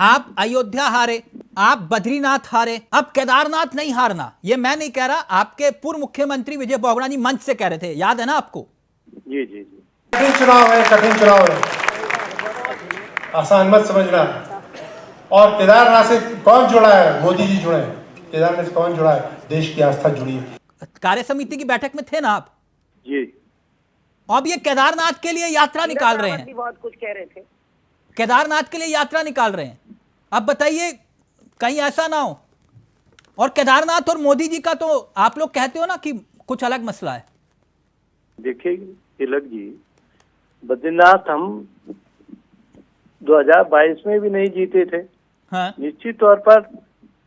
आप अयोध्या हारे, आप बद्रीनाथ हारे, अब केदारनाथ नहीं हारना। ये मैं नहीं कह रहा, आपके पूर्व मुख्यमंत्री विजय बहुगुणा जी मंच से कह रहे थे, याद है ना आपको? जी जी जी। कठिन चुनाव है, कठिन चुनाव है, आसान मत समझना। और केदारनाथ से कौन जुड़ा है? मोदी जी जुड़े हैं। केदारनाथ से कौन जुड़ा है? देश की आस्था जुड़ी है। कार्य समिति की बैठक में थे ना आप? जी। अब ये केदारनाथ के लिए यात्रा निकाल रहे हैं, बहुत कुछ कह रहे थे, केदारनाथ के लिए यात्रा निकाल रहे हैं। अब बताइए कहीं ऐसा ना हो। और केदारनाथ और मोदी जी का तो आप लोग कहते हो ना कि कुछ अलग मसला है। देखिए तिलक जी, बद्रीनाथ हम 2022 में भी नहीं जीते थे। हाँ। निश्चित तौर पर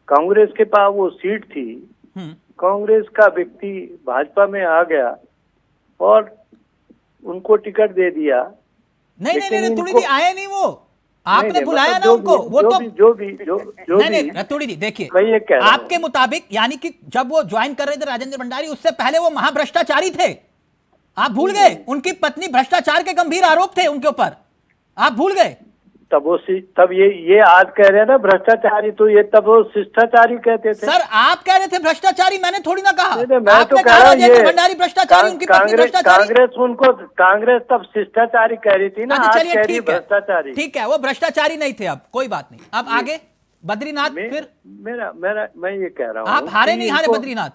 कांग्रेस के पास वो सीट थी, कांग्रेस का व्यक्ति भाजपा में आ गया और उनको टिकट दे दिया। नहीं नहीं नहीं, रतूड़ी इनको- जी आए नहीं वो, आपने नहीं, बुलाया मतलब ना उनको। वो तो जो नहीं भी रतूड़ी जी देखिए, मैं ये कह रहा हूं। आपके मुताबिक यानी कि जब वो ज्वाइन कर रहे थे राजेंद्र भंडारी, उससे पहले वो महाभ्रष्टाचारी थे। आप भूल गए? उनकी पत्नी भ्रष्टाचार के गंभीर आरोप थे उनके ऊपर, आप भूल गए? तब ये आज कह रहे हैं ना भ्रष्टाचारी, तो ये तब वो शिष्टाचारी कहते थे। सर आप कह रहे थे भ्रष्टाचारी, मैंने थोड़ी ना कहा। मैं तो आपने कह कहा रहा हूं राजेंद्र भंडारी भ्रष्टाचारी, उनकी पत्नी भ्रष्टाचारी। कांग्रेस तब शिष्टाचारी कह रही थी ना, अच्छा आज चलिए कह रही ठीक है, भ्रष्टाचारी। ठीक है, वो भ्रष्टाचारी नहीं थे, अब कोई बात नहीं। अब आगे बद्रीनाथ फिर मैं ये कह रहा हूँ, आप हारे नहीं हारे बद्रीनाथ?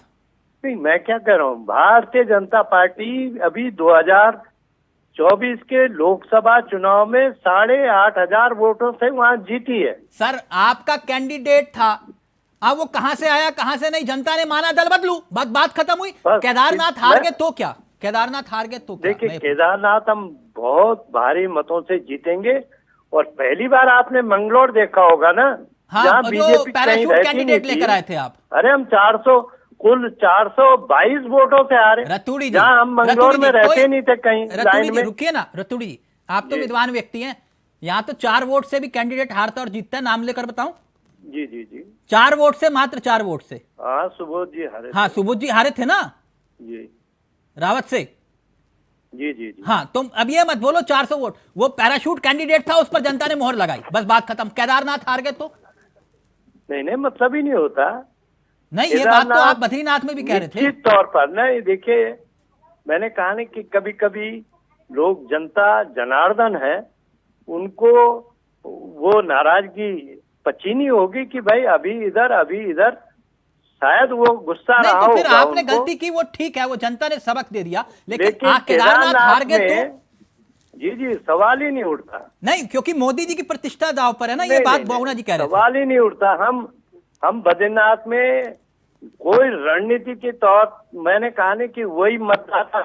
नहीं, मैं क्या कह रहा हूँ, भारतीय जनता पार्टी अभी 2024 के लोकसभा चुनाव में 8,500 वोटों से वहां जीती है। सर आपका कैंडिडेट था, अब वो कहां से आया कहां से नहीं, जनता ने माना दल बदलू, बात खत्म हुई। केदारनाथ हार गए तो क्या? केदारनाथ हार गए तो क्या? देखिए केदारनाथ हम बहुत भारी मतों से जीतेंगे। और पहली बार आपने मंगलोर देखा होगा ना, हाँ, जहाँ जो बीजेपी पैराशूट कैंडिडेट लेकर आए थे आप। अरे हम 400 कुल 422 वोटों से हारे। रतूड़ी जी, जहाँ हम मंगलोर में रहते नहीं थे कहीं लाइन में। रुकिए ना रतूड़ी जी, आप तो विद्वान व्यक्ति हैं। यहाँ तो 4 वोट से भी कैंडिडेट हारता और जीतता है, नाम लेकर बताऊं? जी जी जी। 4 वोट से, मात्र 4 वोट से। हाँ सुबोध जी हारे। हाँ सुबोध जी हारे थे ना जी रावत से। जी जी जी। हाँ तुम अब ये मत बोलो 400 वोट, वो पैराशूट कैंडिडेट था, उस पर जनता ने मोहर लगाई, बस बात खत्म। केदारनाथ हार गए तो नहीं मतलब ही नहीं होता। नहीं, ये बात तो आप बद्रीनाथ में भी कह रहे थे। निश्चित तौर पर नहीं, देखिए मैंने कहा ना कि कभी कभी लोग, जनता जनार्दन है, उनको वो नाराजगी पचीनी होगी कि भाई अभी इधर शायद वो गुस्सा नहीं रहा तो फिर होगा आपने उनको। गलती की, वो ठीक है, वो जनता ने सबक दे दिया, लेकिन लेकिन केदारनाथ हार गए में तो जी सवाल ही नहीं उठता। नहीं, क्योंकि मोदी जी की प्रतिष्ठा दांव पर है ना, ये बात बहुगुणा जी कह रहे थे। सवाल ही नहीं उठता। हम बद्रीनाथ में कोई रणनीति के तौर, मैंने कहा नहीं कि वही मतदाता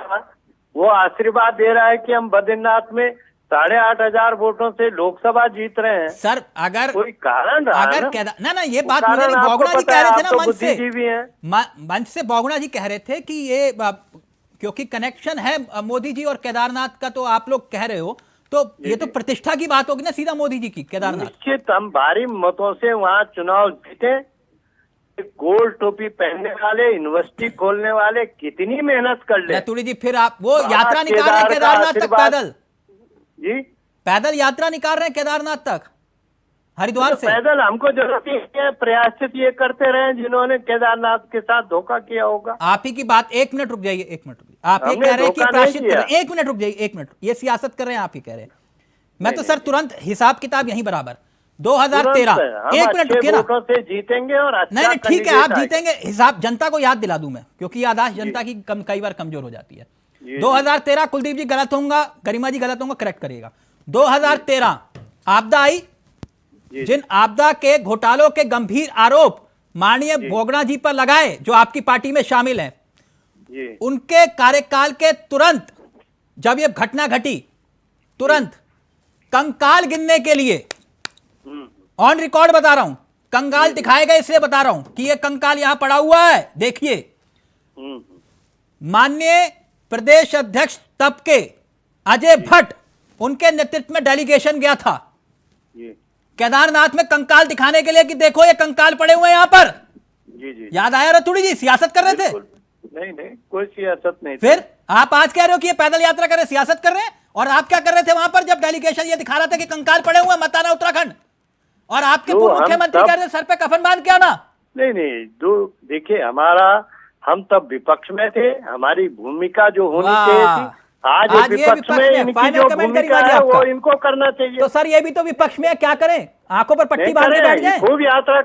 वो आशीर्वाद दे रहा है कि हम बद्रीनाथ में 8,500 वोटों से लोकसभा जीत रहे हैं। सर अगर कोई कारण रहा अगर ना? ना ये बात मुझे नहीं, बहुगुणा जी कह रहे थे ना मंच से, बुद्धिजीवी हैं। मंच से बहुगुणा जी कह रहे थे कि ये क्योंकि कनेक्शन है मोदी जी और केदारनाथ का, तो आप लोग कह रहे हो, तो ये तो प्रतिष्ठा की बात होगी ना सीधा मोदी जी की। केदारनाथ निश्चित हम भारी मतों से वहाँ चुनाव जीते। गोल टोपी पहनने वाले, यूनिवर्सिटी खोलने वाले कितनी मेहनत कर ले। रतूड़ी जी फिर आप वो यात्रा निकाल रहे हैं केदारनाथ तक पैदल जी, पैदल यात्रा निकाल रहे हैं केदारनाथ तक हरिद्वार से। पैदल हमको जरूरत है, प्रयासित ये करते रहे जिन्होंने केदारनाथ के साथ धोखा किया होगा। आप ही की बात, 1 मिनट रुक जाइए, 1 मिनट रुक जाइए। आप ही कह रहे हैं कि प्रायश्चित कर रहे हैं, 1 मिनट रुक जाइए, 1 मिनट, ये सियासत कर रहे हैं, आप ही कह रहे हैं। मैं तो सर तुरंत हिसाब किताब यहीं बराबर 2013, 1 मिनट रुकिए ना, से जीतेंगे और अच्छा नहीं ठीक है, आप जीतेंगे, हिसाब जनता को याद दिला दूं मैं, क्योंकि याददाश्त जनता की कई बार कमजोर हो जाती है। 2013, कुलदीप जी गलत होऊंगा, गरिमा जी गलत होंगे, करेक्ट करिएगा। 2013 आपदा आई, जिन आपदा के घोटालों के गंभीर आरोप माननीय बहुगुणा जी पर लगाए, जो आपकी पार्टी में शामिल हैं, उनके कार्यकाल के तुरंत जब यह घटना घटी, तुरंत कंकाल गिनने के लिए, ऑन रिकॉर्ड बता रहा हूं, कंकाल दिखाए गए इसलिए बता रहा हूं कि यह कंकाल यहां पड़ा हुआ है, देखिए। माननीय प्रदेश अध्यक्ष तब के अजय भट्ट, उनके नेतृत्व में डेलीगेशन गया था केदारनाथ में कंकाल दिखाने के लिए कि देखो ये कंकाल पड़े हुए हैं यहां पर। जी याद आया रतूड़ी जी? सियासत कर रहे थे? नहीं कोई सियासत नहीं। फिर आप आज कह रहे हो कि ये पैदल यात्रा कर रहे, सियासत कर रहे हैं, और आप क्या कर रहे थे वहां पर जब डेलीगेशन ये दिखा रहा था कि कंकाल पड़े हुए हैं, मताना उत्तराखंड? और आपके जो पूर्व हम मुख्यमंत्री तब- कह रहे थे सर पे कफन बांध के आना। नहीं, देखिए हम तब विपक्ष में थे, हमारी भूमिका जो होनी वाह। चाहिए थी, आज आज ये ये विपक्ष में विपक्ष में। इनकी फाइनल जो कमेंट भूमिका करिए है आपका। वो इनको करना चाहिए। तो सर ये भी तो विपक्ष में है, क्या करें, आंखों पर पट्टी नहीं बांध के बैठ करें, जाएं? खूब यात्रा